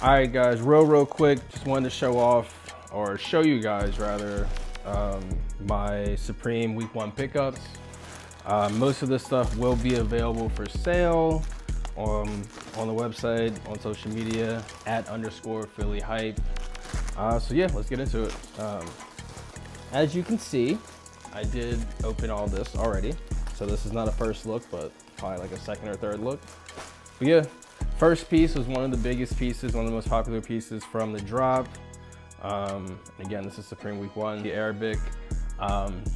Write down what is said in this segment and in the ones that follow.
All right, guys, real quick, just wanted to show off, or show you guys rather, my Supreme Week 1 pickups. Most of this stuff will be available for sale on the website, on social media, @_Philly Hype. So yeah, let's get into it. As you can see, I did open all this already. So this is not a first look, but probably like a second or third look. But yeah, first piece was one of the biggest pieces, one of the most popular pieces from the drop. Again, this is Supreme Week 1, the Arabic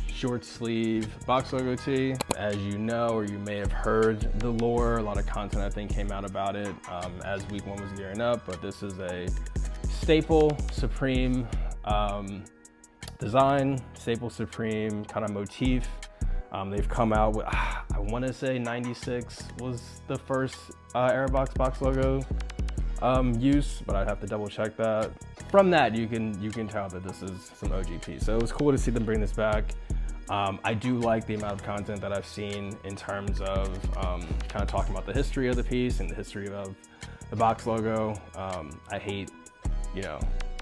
short sleeve box logo tee. As you know, or you may have heard the lore, a lot of content I think came out about it as Week 1 was gearing up, but this is a staple Supreme design, staple Supreme kind of motif. They've come out with, I want to say 96 was the first Airbox box logo use, but I'd have to double check that. From that, you can tell that this is some OGP. So it was cool to see them bring this back. I do like the amount of content that I've seen in terms of kind of talking about the history of the piece and the history of the box logo. I hate,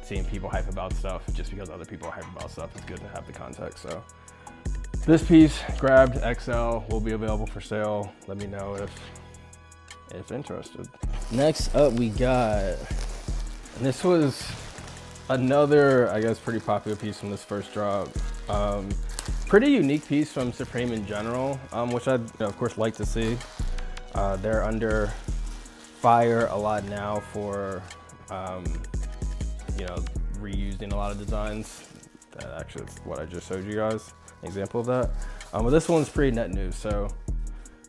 seeing people hype about stuff just because other people hype about stuff. It's good to have the context. So this piece, grabbed XL, will be available for sale. Let me know if interested. Next up we got, and this was another, I guess, pretty popular piece from this first drop. Pretty unique piece from Supreme in general, which I'd of course like to see. They're under fire a lot now for reusing a lot of designs. That actually is what I just showed you guys, an example of that. But this one's pretty net new, so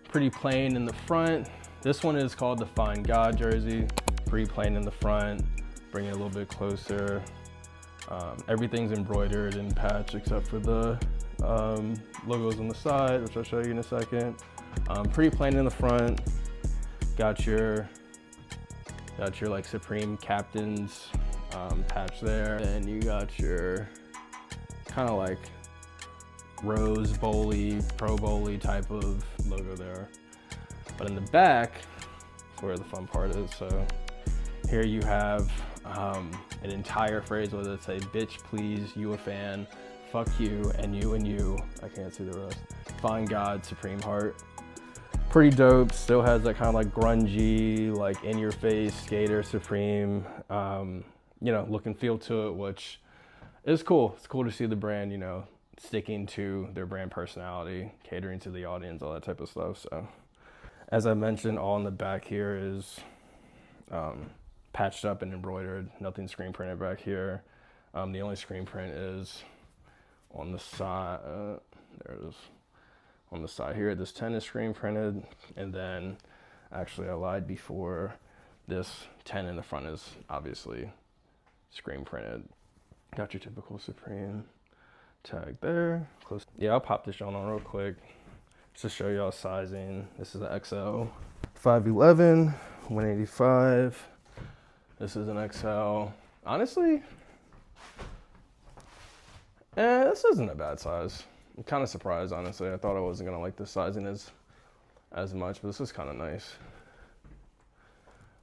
pretty plain in the front. This one is called the Find God jersey. Pretty plain in the front, bring it a little bit closer. Everything's embroidered and patched except for the logos on the side, which I'll show you in a second. Pretty plain in the front. Got your like Supreme Captains patch there. And you got your kind of like Rose Bowley, Pro Bowley type of logo there. But in the back is where the fun part is. So here you have an entire phrase, whether it's say, bitch, please, you a fan, fuck you, and you, I can't see the rest. Find God, Supreme Heart. Pretty dope, still has that kind of like grungy, like in your face, skater Supreme, look and feel to it, which is cool. It's cool to see the brand, sticking to their brand personality, catering to the audience, all that type of stuff. So as I mentioned, all in the back here is patched up and embroidered, nothing screen printed back here. The only screen print is on the side, there it is, on the side here. This 10 is screen printed, and then actually I lied before, this 10 in the front is obviously screen printed. Got your typical Supreme tag there. Close. Yeah, I'll pop this on real quick just to show y'all sizing. This is an XL, 5'11", 185. This is an XL. Honestly, this isn't a bad size. I'm kind of surprised, honestly. I thought I wasn't gonna like this sizing as much, but this is kind of nice.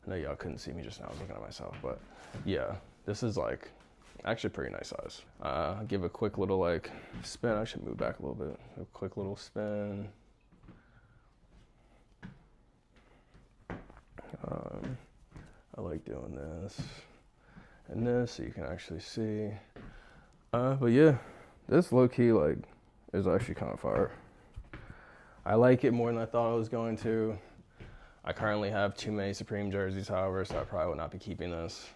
I know y'all couldn't see me just now, I was looking at myself, but yeah, this is like actually pretty nice size. I'll give a quick little like spin. I should move back a little bit. A quick little spin. I like doing this and this so you can actually see. But yeah, this low key like is actually kind of fire. I like it more than I thought I was going to. I currently have too many Supreme jerseys, however, so I probably will not be keeping this.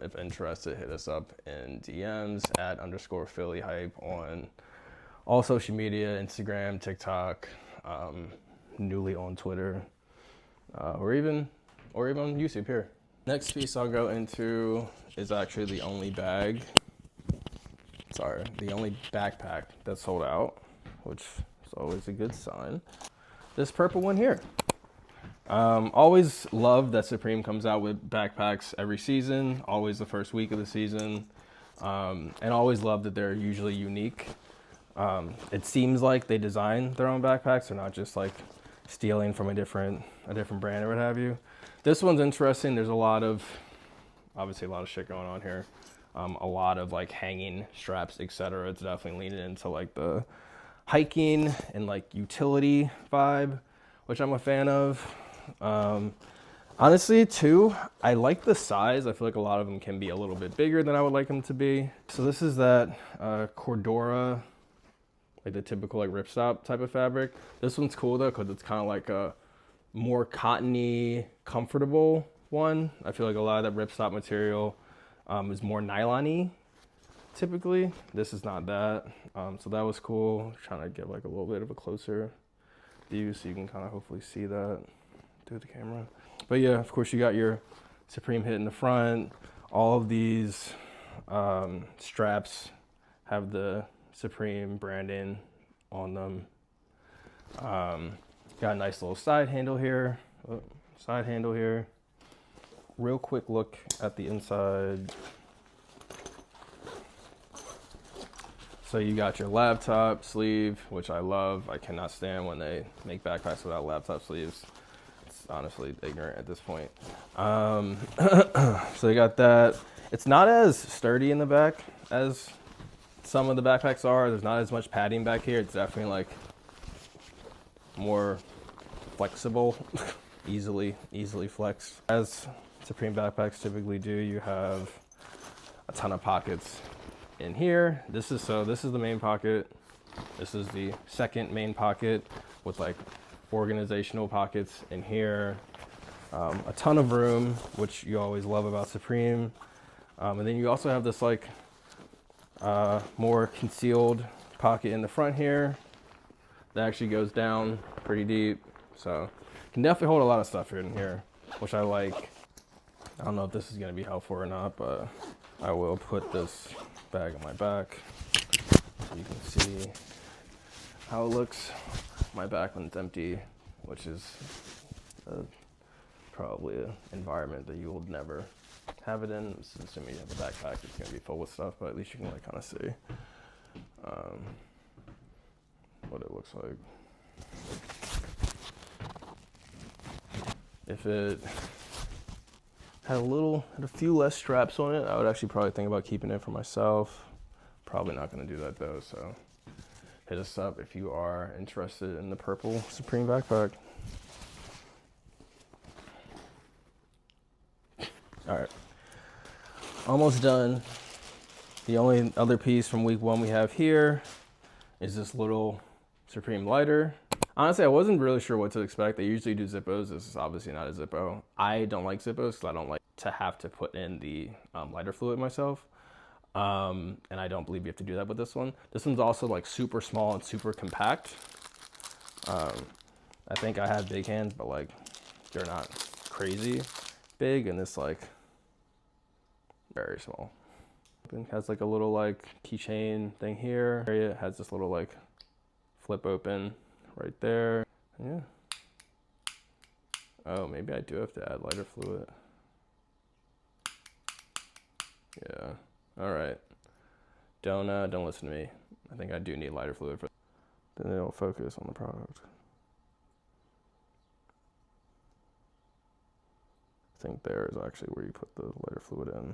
If interested, hit us up in DMs @_Philly Hype on all social media, Instagram, TikTok, newly on Twitter, or even on YouTube here. Next piece I'll go into is actually the only backpack that's sold out, which is always a good sign. This purple one here. Always love that Supreme comes out with backpacks every season, always the first week of the season, and always love that they're usually unique. It seems like they design their own backpacks. They're not just like stealing from a different brand or what have you. This one's interesting. There's a lot of Obviously a lot of shit going on here. A lot of like hanging straps, etc. It's definitely leaning into like the hiking and like utility vibe, which I'm a fan of. Honestly too, I like the size. I feel like a lot of them can be a little bit bigger than I would like them to be. So this is that Cordura, like the typical like ripstop type of fabric. This one's cool though, because it's kind of like a more cottony, comfortable one. I feel like a lot of that ripstop material is more nylon-y typically. This is not that. So that was cool. Trying to get like a little bit of a closer view so you can kind of hopefully see that through the camera. But yeah, of course you got your Supreme hit in the front. All of these straps have the Supreme branding on them. Got a nice little side handle here. Real quick look at the inside. So you got your laptop sleeve, which I love. I cannot stand when they make backpacks without laptop sleeves. It's honestly ignorant at this point. So you got that. It's not as sturdy in the back as some of the backpacks are. There's not as much padding back here. It's definitely like more flexible, easily flexed. As Supreme backpacks typically do, you have a ton of pockets in here. This is the main pocket. This is the second main pocket with like organizational pockets in here. A ton of room, which you always love about Supreme. And then you also have this like more concealed pocket in the front here that actually goes down pretty deep. So can definitely hold a lot of stuff in here, which I like. I don't know if this is gonna be helpful or not, but I will put this bag on my back so you can see how it looks my back when it's empty, which is probably an environment that you will never have it in. Assuming you have a backpack, it's gonna be full with stuff, but at least you can like kind of see what it looks like. If it had a few less straps on it, I would actually probably think about keeping it for myself. Probably not gonna do that though, so hit us up if you are interested in the purple Supreme backpack. All right, almost done. The only other piece from week 1 we have here is this little Supreme lighter. Honestly, I wasn't really sure what to expect. They usually do Zippos. This is obviously not a Zippo. I don't like Zippos because I don't like to have to put in the lighter fluid myself. And I don't believe you have to do that with this one. This one's also like super small and super compact. I think I have big hands, but like they're not crazy big, and this like very small. It has like a little like keychain thing here. It has this little like flip open right there. Yeah. Oh, maybe I do have to add lighter fluid. Yeah. All right. Don't listen to me. I think I do need lighter fluid for. Then it'll focus on the product. I think there is actually where you put the lighter fluid in.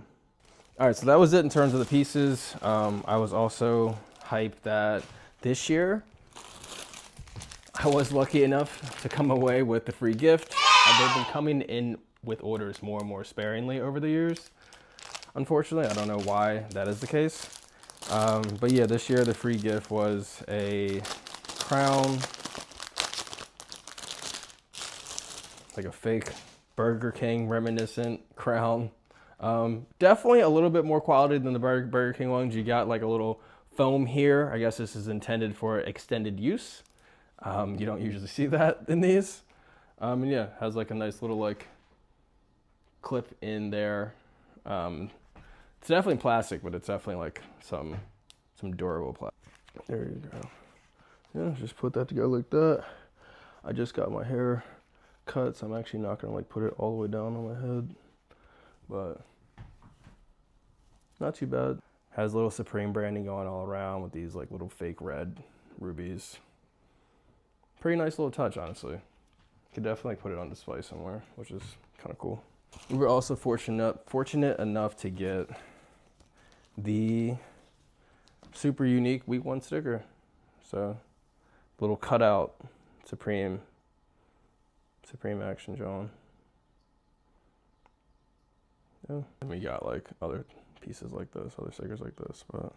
All right, so that was it in terms of the pieces. I was also hyped that this year I was lucky enough to come away with the free gift. They've been coming in with orders more and more sparingly over the years. Unfortunately, I don't know why that is the case. But yeah, this year the free gift was a crown. Like a fake Burger King reminiscent crown. Definitely a little bit more quality than the Burger King ones. You got like a little foam here. I guess this is intended for extended use. You don't usually see that in these. And yeah, has like a nice little like clip in there. It's definitely plastic, but it's definitely like some durable plastic. There you go. Yeah, just put that together like that. I just got my hair cut, so I'm actually not gonna like put it all the way down on my head, but not too bad. Has little Supreme branding going all around with these like little fake red rubies. Pretty nice little touch, honestly. Could definitely put it on display somewhere, which is kind of cool. We were also fortunate enough to get the super unique week 1 sticker. So little cutout Supreme Action John. Yeah. And we got like other pieces like this, other stickers like this, but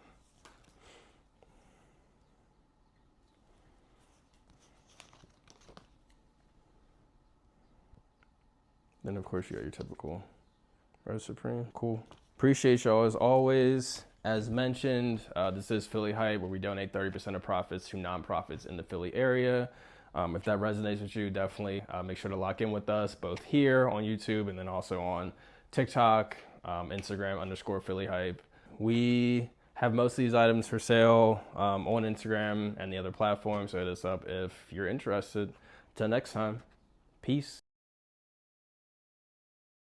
then of course you got your typical Red Supreme. Cool. Appreciate y'all as always. As mentioned, this is Philly Hype, where we donate 30% of profits to nonprofits in the Philly area. If that resonates with you, definitely make sure to lock in with us both here on YouTube and then also on TikTok, Instagram _Philly Hype. We have most of these items for sale on Instagram and the other platforms, so hit us up if you're interested. Till next time, peace.